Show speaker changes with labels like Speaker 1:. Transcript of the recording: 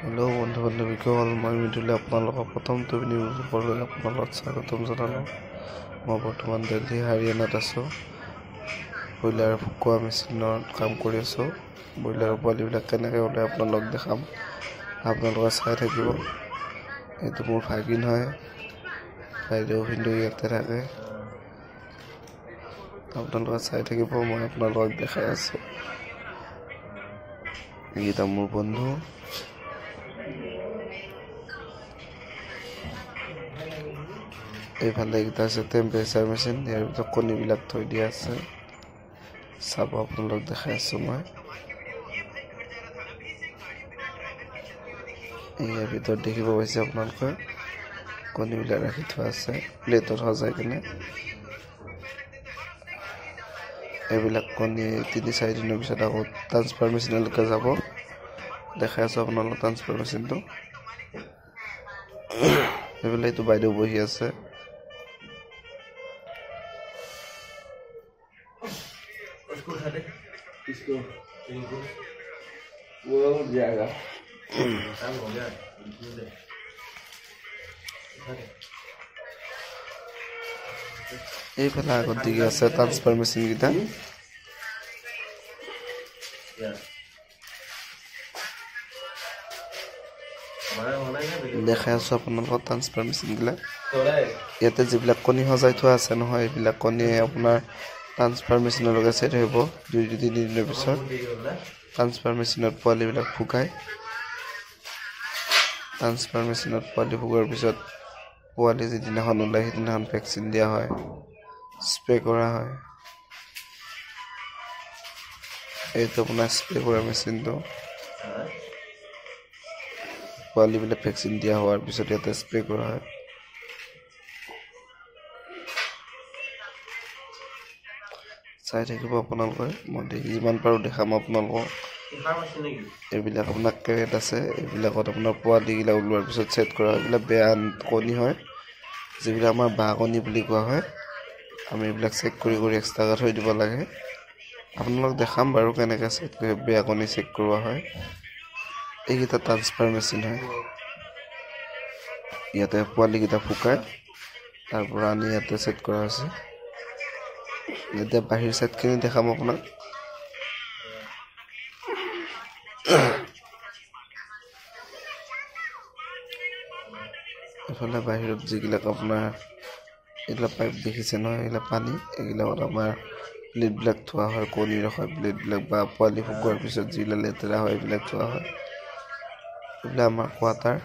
Speaker 1: Hello' বন্ধু বান্ধৱীসকল, মই মৃদুলে আপোনালোকক প্ৰথমটো নিউজ ওপৰলৈ আপোনালোকক স্বাগতম জনালোঁ। মই বৰ্তমান দিল্লী হাৰিয়ানাত আছোঁ। ব্ৰইলাৰ ফুকুৱা মেচিনত কাম কৰি আছোঁ। ব্ৰইলাৰৰ পোৱালিবিলাক কেনেকৈ ওলাই আপোনালোকক দেখাম, আপোনালোকে চাই থাকিব। এইটো মোৰ ভাগিন হয়, বাইদেউ ভিনদেউ ইয়াতে থাকে। আপোনালোকে চাই থাকিব, মই আপোনালোকক দেখাই আছোঁ। এইকেইটা মোৰ বন্ধু। এইফালে এইকেইটা আছে টেম্পাৰেচাৰ মেচিন, ইয়াৰ ভিতৰত কণীবিলাক থৈ দিয়া আছে। চাব, আপোনালোক দেখাই আছোঁ মই। ইয়াৰ ভিতৰত দেখিব পাইছে আপোনালোকে কণীবিলাক ৰাখি থোৱা আছে প্লেটত সজাই কিনে। এইবিলাক কণী ৩-৪ দিনৰ পিছত আকৌ ট্ৰান্সফাৰ মেচিনলৈকে যাব। দেখাই আছোঁ আপোনালোক ট্ৰান্সফাৰ মেচিনটো। এইফালে এইটো বাইদেউ বহি আছে। এইফালে আগত দিকে আছে ট্ৰান্সফাৰ মেচিন কেইটা। দেখাই আছোঁ আপোনালোকৰ ট্ৰান্সফাৰ মেচিনবিলাক। ইয়াতে যিবিলাক কণী সজাই থোৱা আছে নহয়, এইবিলাক কণী আপোনাৰ ট্ৰান্সফাৰ মেচিনলৈকে ছেট হ'ব 2-3 দিনৰ পিছত। ট্ৰান্সফাৰ মেচিনত পোৱালিবিলাক ফুকায়। ট্ৰান্সফাৰ মেচিনত পোৱালি ফুকোৱাৰ পিছত পোৱালি যিদিনাখন ওলায় সেইদিনাখন ভেকচিন দিয়া হয়, স্প্ৰে কৰা হয়। এইটো আপোনাৰ স্প্ৰে কৰা মেচিনটো। পোৱালিবিলাক ভেকচিন দিয়া হোৱাৰ পিছত ইয়াতে স্প্ৰে কৰা হয়। চাই থাকিব আপোনালোকে, মই যিমান পাৰোঁ দেখাম আপোনালোকক। এইবিলাক আপোনাৰ কেৰেট আছে, এইবিলাকত আপোনাৰ পোৱালিবিলাক ওলোৱাৰ পিছত ছেট কৰা হয়। এইবিলাক বেয়া কণী হয়, যিবিলাক আমাৰ বাঁহ কণী বুলি কোৱা হয়। আমি এইবিলাক চেক কৰি এক্সট্ৰাকৈ থৈ দিব লাগে। আপোনালোক দেখাম বাৰু কেনেকৈ চেক কৰি বেয়া কণী চেক কৰোৱা হয়। এইকেইটা ট্ৰান্সফাৰ মেচিন হয়। ইয়াতে পোৱালিকেইটা ফুকায়, তাৰ পৰা আনি ইয়াতে ছেট কৰা হৈছে। এতিয়া বাহিৰ ছাইডখিনি দেখাম আপোনাক। এইফালে বাহিৰত যিবিলাক আপোনাৰ এইবিলাক পাইপ দেখিছে নহয়, এইবিলাক পানী, এইবিলাকত আমাৰ প্লেটবিলাক থোৱা হয়, কণী ৰখা প্লেটবিলাক বা পোৱালি ফুকোৱাৰ পিছত যিবিলাক লেতেৰা হয় এইবিলাক থোৱা হয়। এইবিলাক আমাৰ কোৱাটাৰ।